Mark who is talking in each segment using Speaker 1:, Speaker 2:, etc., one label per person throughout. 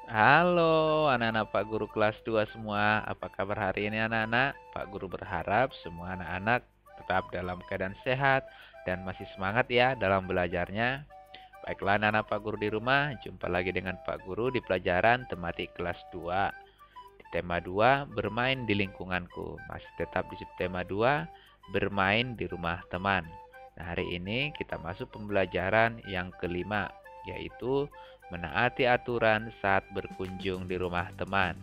Speaker 1: Halo anak-anak Pak Guru kelas 2 semua. Apa kabar hari ini anak-anak? Pak Guru berharap semua anak-anak tetap dalam keadaan sehat dan masih semangat ya dalam belajarnya. Baiklah anak-anak Pak Guru di rumah, jumpa lagi dengan Pak Guru di pelajaran tematik kelas 2. Di tema 2, bermain di lingkunganku. Masih tetap di subtema 2, bermain di rumah teman. Nah, hari ini kita masuk pembelajaran yang kelima, yaitu menaati aturan saat berkunjung di rumah teman.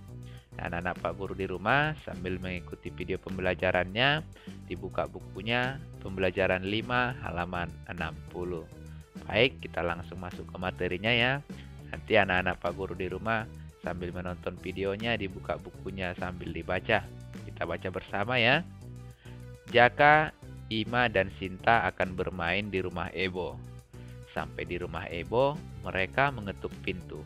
Speaker 1: Nah, anak-anak Pak Guru di rumah sambil mengikuti video pembelajarannya, dibuka bukunya pembelajaran 5 halaman 60. Baik, kita langsung masuk ke materinya ya. Nanti anak-anak Pak Guru di rumah sambil menonton videonya dibuka bukunya sambil dibaca. Kita baca bersama ya. Jaka, Ima, dan Sinta akan bermain di rumah Ebo. Sampai di rumah Ebo, mereka mengetuk pintu.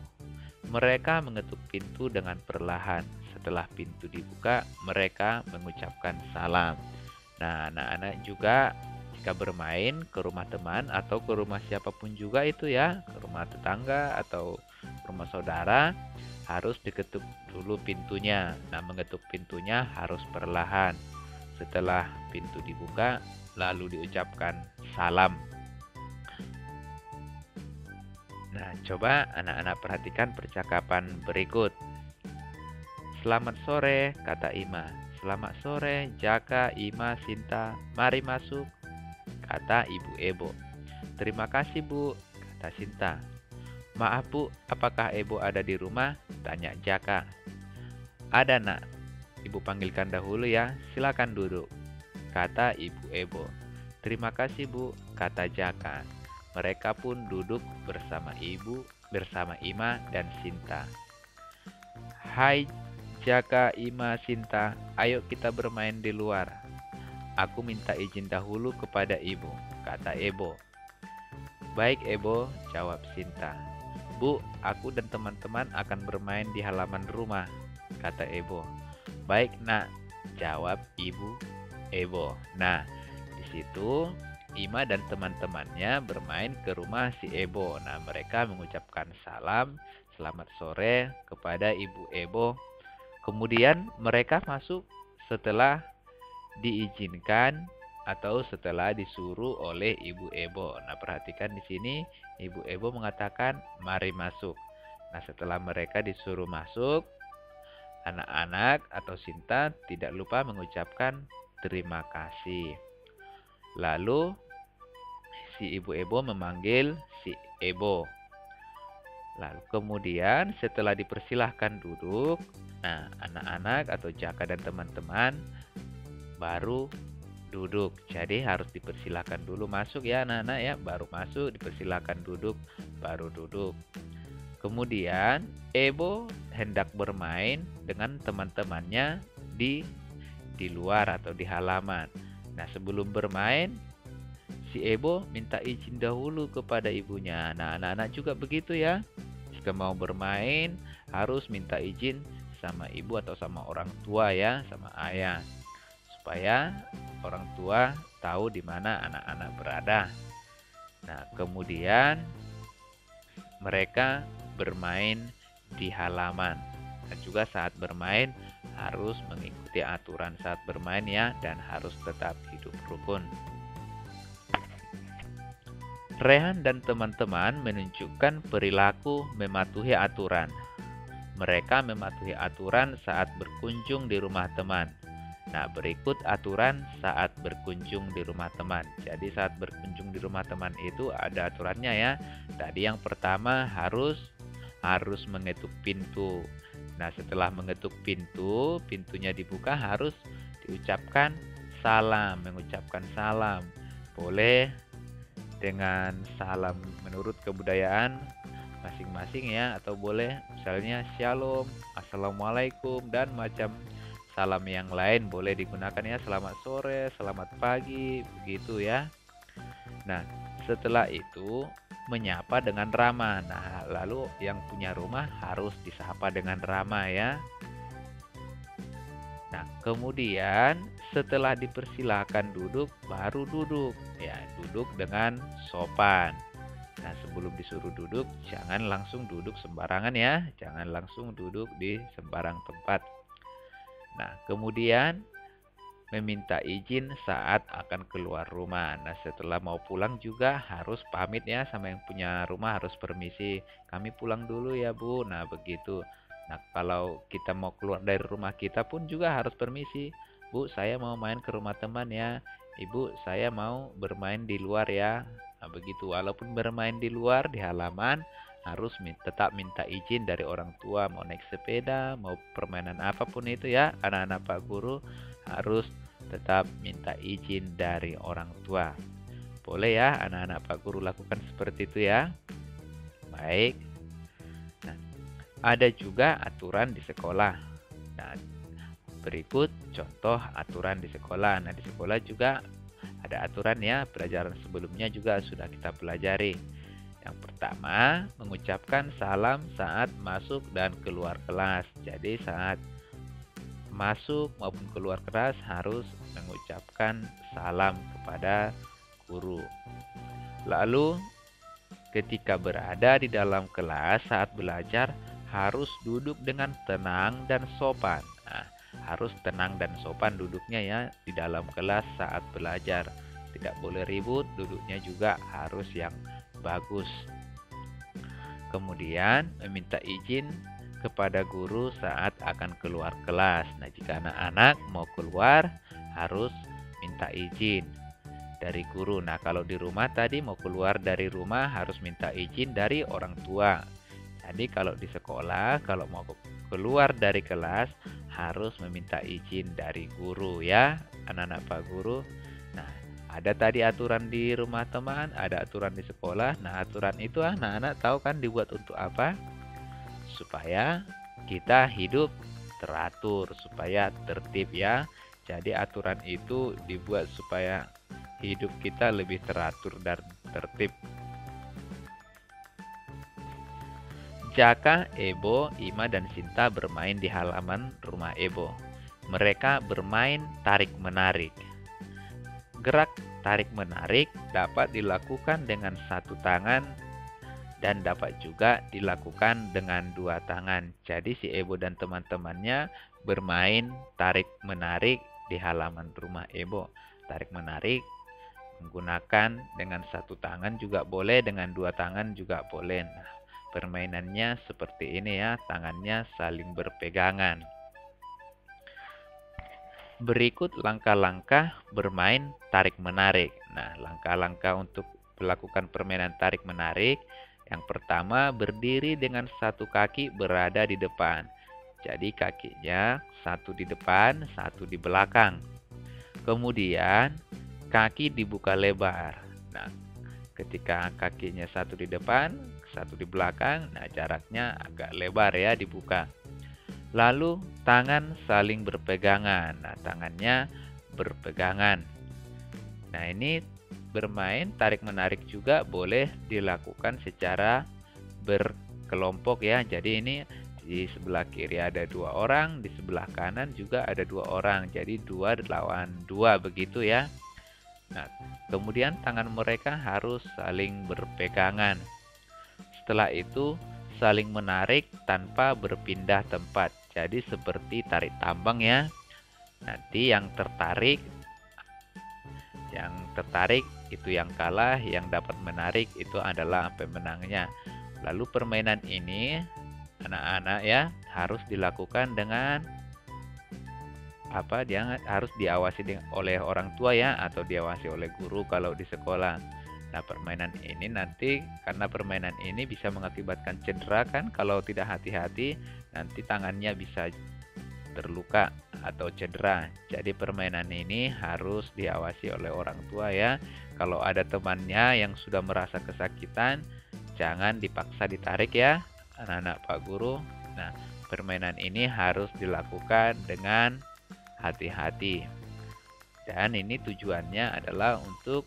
Speaker 1: Mereka mengetuk pintu dengan perlahan. Setelah pintu dibuka, mereka mengucapkan salam. Nah, anak-anak juga jika bermain ke rumah teman atau ke rumah siapapun juga itu ya, ke rumah tetangga atau rumah saudara, harus diketuk dulu pintunya. Nah, mengetuk pintunya harus perlahan. Setelah pintu dibuka, lalu diucapkan salam. Nah, coba anak-anak perhatikan percakapan berikut. Selamat sore, kata Ima. Selamat sore, Jaka, Ima, Sinta. Mari masuk, kata Ibu Ebo. Terima kasih, Bu, kata Sinta. Maaf, Bu, apakah Ebo ada di rumah? Tanya Jaka. Ada, Nak. Ibu panggilkan dahulu ya. Silakan duduk, kata Ibu Ebo. Terima kasih, Bu, kata Jaka. Mereka pun duduk bersama Ima dan Sinta. Hai Jaka, Ima, Sinta, ayo kita bermain di luar. Aku minta izin dahulu kepada ibu, kata Ebo. Baik Ebo, jawab Sinta. Bu, aku dan teman-teman akan bermain di halaman rumah, kata Ebo. Baik nak, jawab ibu Ebo. Nah, di situ Ima dan teman-temannya bermain ke rumah si Ebo. Nah, mereka mengucapkan salam, selamat sore kepada Ibu Ebo. Kemudian mereka masuk setelah diizinkan atau setelah disuruh oleh Ibu Ebo. Nah, perhatikan di sini Ibu Ebo mengatakan mari masuk. Nah, setelah mereka disuruh masuk, anak-anak atau Sinta tidak lupa mengucapkan terima kasih. Lalu si Ibu Ebo memanggil si Ebo. Lalu kemudian setelah dipersilahkan duduk, nah anak-anak atau Jaka dan teman-teman baru duduk. Jadi harus dipersilahkan dulu masuk ya anak-anak ya, baru masuk dipersilahkan duduk, baru duduk. Kemudian Ebo hendak bermain dengan teman-temannya di luar atau di halaman. Nah, sebelum bermain, si Ebo minta izin dahulu kepada ibunya. Nah, anak-anak juga begitu ya. Jika mau bermain, harus minta izin sama ibu atau sama orang tua ya, sama ayah. Supaya orang tua tahu di mana anak-anak berada. Nah, kemudian mereka bermain di halaman. Dan juga saat bermain harus mengikuti aturan saat bermain ya, dan harus tetap hidup rukun. Rehan dan teman-teman menunjukkan perilaku mematuhi aturan. Mereka mematuhi aturan saat berkunjung di rumah teman. Nah, berikut aturan saat berkunjung di rumah teman. Jadi saat berkunjung di rumah teman itu ada aturannya ya. Tadi yang pertama harus mengetuk pintu. Nah, setelah mengetuk pintu, pintunya dibuka harus diucapkan salam, mengucapkan salam. Boleh dengan salam menurut kebudayaan masing-masing ya, atau boleh misalnya shalom, assalamualaikum, dan macam salam yang lain boleh digunakan ya, selamat sore, selamat pagi, begitu ya. Nah, setelah itu menyapa dengan ramah. Nah, lalu yang punya rumah harus disapa dengan ramah ya. Nah, kemudian setelah dipersilahkan duduk, baru duduk. Ya, duduk dengan sopan. Nah, sebelum disuruh duduk, jangan langsung duduk sembarangan ya. Jangan langsung duduk di sembarang tempat. Nah, kemudian meminta izin saat akan keluar rumah. Nah, setelah mau pulang juga harus pamit ya sama yang punya rumah, harus permisi. Kami pulang dulu ya, Bu. Nah, begitu. Nah, kalau kita mau keluar dari rumah kita pun juga harus permisi. Bu, saya mau main ke rumah teman ya. Ibu, saya mau bermain di luar ya. Nah, begitu. Walaupun bermain di luar, di halaman, harus tetap minta izin dari orang tua. Mau naik sepeda, mau permainan apapun itu ya, anak-anak Pak Guru harus tetap minta izin dari orang tua. Boleh ya anak-anak Pak Guru lakukan seperti itu ya. Baik. Nah, ada juga aturan di sekolah. Nah, berikut contoh aturan di sekolah. Nah, di sekolah juga ada aturan ya, pelajaran sebelumnya juga sudah kita pelajari. Yang pertama, mengucapkan salam saat masuk dan keluar kelas. Jadi saat masuk maupun keluar kelas harus mengucapkan salam kepada guru. Lalu ketika berada di dalam kelas saat belajar harus duduk dengan tenang dan sopan. Nah, harus tenang dan sopan duduknya ya di dalam kelas saat belajar. Tidak boleh ribut, duduknya juga harus yang bagus. Kemudian meminta izin kepada guru saat akan keluar kelas. Nah, jika anak-anak mau keluar harus minta izin dari guru. Nah, kalau di rumah tadi mau keluar dari rumah harus minta izin dari orang tua. Jadi kalau di sekolah kalau mau keluar dari kelas harus meminta izin dari guru ya, anak-anak Pak Guru. Nah, ada tadi aturan di rumah teman, ada aturan di sekolah. Nah, aturan itu anak-anak tahu kan dibuat untuk apa? Supaya kita hidup teratur, supaya tertib ya. Jadi aturan itu dibuat supaya hidup kita lebih teratur dan tertib. Jaka, Ebo, Ima, dan Sinta bermain di halaman rumah Ebo. Mereka bermain tarik-menarik. Gerak tarik-menarik dapat dilakukan dengan satu tangan dan dapat juga dilakukan dengan dua tangan. Jadi si Ebo dan teman-temannya bermain tarik-menarik di halaman rumah Ebo. Tarik-menarik menggunakan dengan satu tangan juga boleh, dengan dua tangan juga boleh. Nah, permainannya seperti ini ya, tangannya saling berpegangan. Berikut langkah-langkah bermain tarik-menarik. Nah, langkah-langkah untuk melakukan permainan tarik-menarik. Yang pertama, berdiri dengan satu kaki berada di depan. Jadi kakinya satu di depan, satu di belakang. Kemudian, kaki dibuka lebar. Nah, ketika kakinya satu di depan, satu di belakang, nah jaraknya agak lebar ya dibuka. Lalu tangan saling berpegangan. Nah, tangannya berpegangan. Nah, ini bermain tarik-menarik juga boleh dilakukan secara berkelompok ya. Jadi ini di sebelah kiri ada dua orang, di sebelah kanan juga ada dua orang. Jadi dua lawan dua begitu ya. Nah, kemudian tangan mereka harus saling berpegangan. Setelah itu saling menarik tanpa berpindah tempat. Jadi seperti tarik tambang ya. Nanti yang tertarik itu yang kalah, yang dapat menarik itu adalah pemenangnya. Lalu permainan ini anak-anak ya harus dilakukan dengan dia harus diawasi oleh orang tua ya, atau diawasi oleh guru kalau di sekolah. Nah, permainan ini nanti karena permainan ini bisa mengakibatkan cedera kan, kalau tidak hati-hati nanti tangannya bisa terluka atau cedera. Jadi permainan ini harus diawasi oleh orang tua ya. Kalau ada temannya yang sudah merasa kesakitan, jangan dipaksa ditarik ya, anak-anak Pak Guru. Nah, permainan ini harus dilakukan dengan hati-hati. Dan ini tujuannya adalah untuk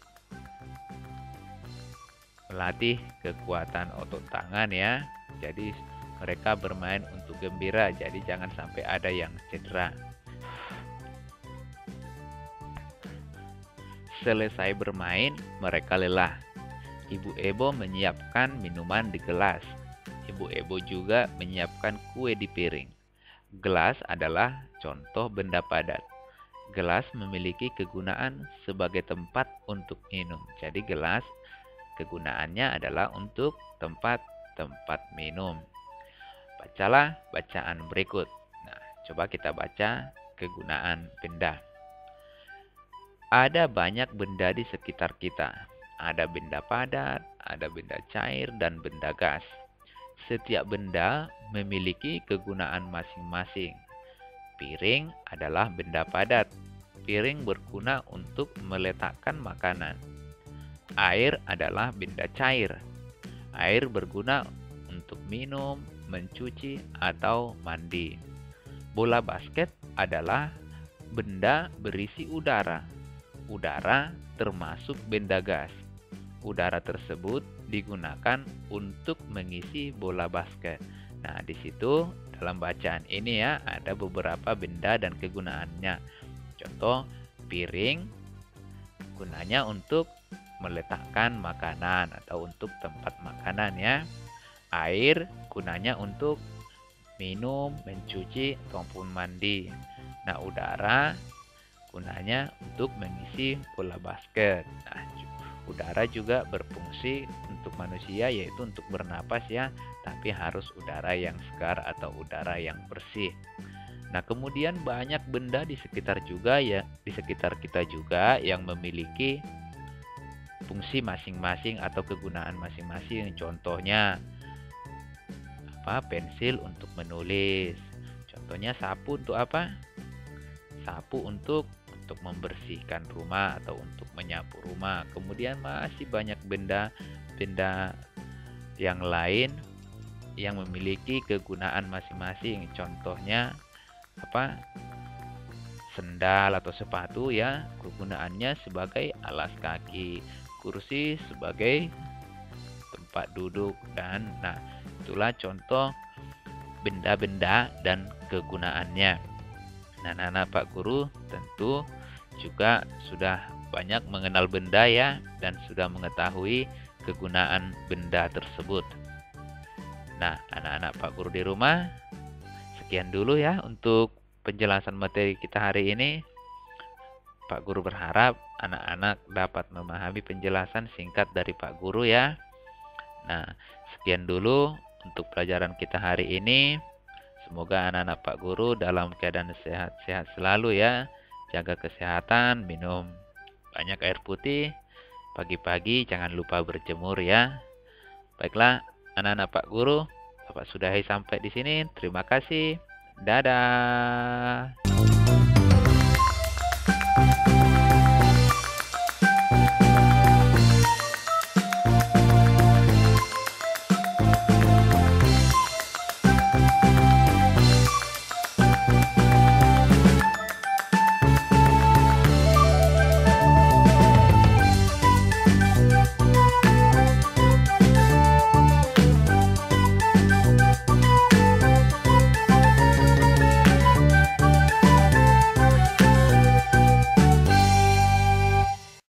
Speaker 1: melatih kekuatan otot tangan ya. Jadi mereka bermain untuk gembira, jadi jangan sampai ada yang cedera. Selesai bermain, mereka lelah. Ibu Ebo menyiapkan minuman di gelas. Ibu Ebo juga menyiapkan kue di piring. Gelas adalah contoh benda padat. Gelas memiliki kegunaan sebagai tempat untuk minum. Jadi gelas kegunaannya adalah untuk tempat minum. Bacalah bacaan berikut. Nah, coba kita baca kegunaan benda. Ada banyak benda di sekitar kita. Ada benda padat, ada benda cair, dan benda gas. Setiap benda memiliki kegunaan masing-masing. Piring adalah benda padat. Piring berguna untuk meletakkan makanan. Air adalah benda cair. Air berguna untuk minum, mencuci, atau mandi. Bola basket adalah benda berisi udara. Udara termasuk benda gas. Udara tersebut digunakan untuk mengisi bola basket. Nah, di situ dalam bacaan ini ya ada beberapa benda dan kegunaannya. Contoh, piring gunanya untuk meletakkan makanan atau untuk tempat makanan ya. Air gunanya untuk minum, mencuci, ataupun mandi. Nah, udara gunanya untuk mengisi bola basket. Nah, udara juga berfungsi untuk manusia yaitu untuk bernapas ya, tapi harus udara yang segar atau udara yang bersih. Nah, kemudian banyak benda di sekitar kita juga yang memiliki fungsi masing-masing atau kegunaan masing-masing. Contohnya pensil untuk menulis. Contohnya sapu untuk apa? Sapu untuk membersihkan rumah atau untuk menyapu rumah. Kemudian masih banyak benda-benda yang lain yang memiliki kegunaan masing-masing. Contohnya sendal atau sepatu ya, kegunaannya sebagai alas kaki, kursi sebagai tempat duduk, dan itulah contoh benda-benda dan kegunaannya. Nah, anak Pak Guru tentu juga sudah banyak mengenal benda ya, dan sudah mengetahui kegunaan benda tersebut. Nah, anak-anak Pak Guru di rumah, sekian dulu ya untuk penjelasan materi kita hari ini. Pak Guru berharap anak-anak dapat memahami penjelasan singkat dari Pak Guru ya. Nah, sekian dulu untuk pelajaran kita hari ini. Semoga anak-anak Pak Guru dalam keadaan sehat-sehat selalu ya. Jaga kesehatan, minum banyak air putih. Pagi-pagi jangan lupa berjemur ya. Baiklah, anak-anak Pak Guru, Bapak sudahi sampai di sini. Terima kasih. Dadah.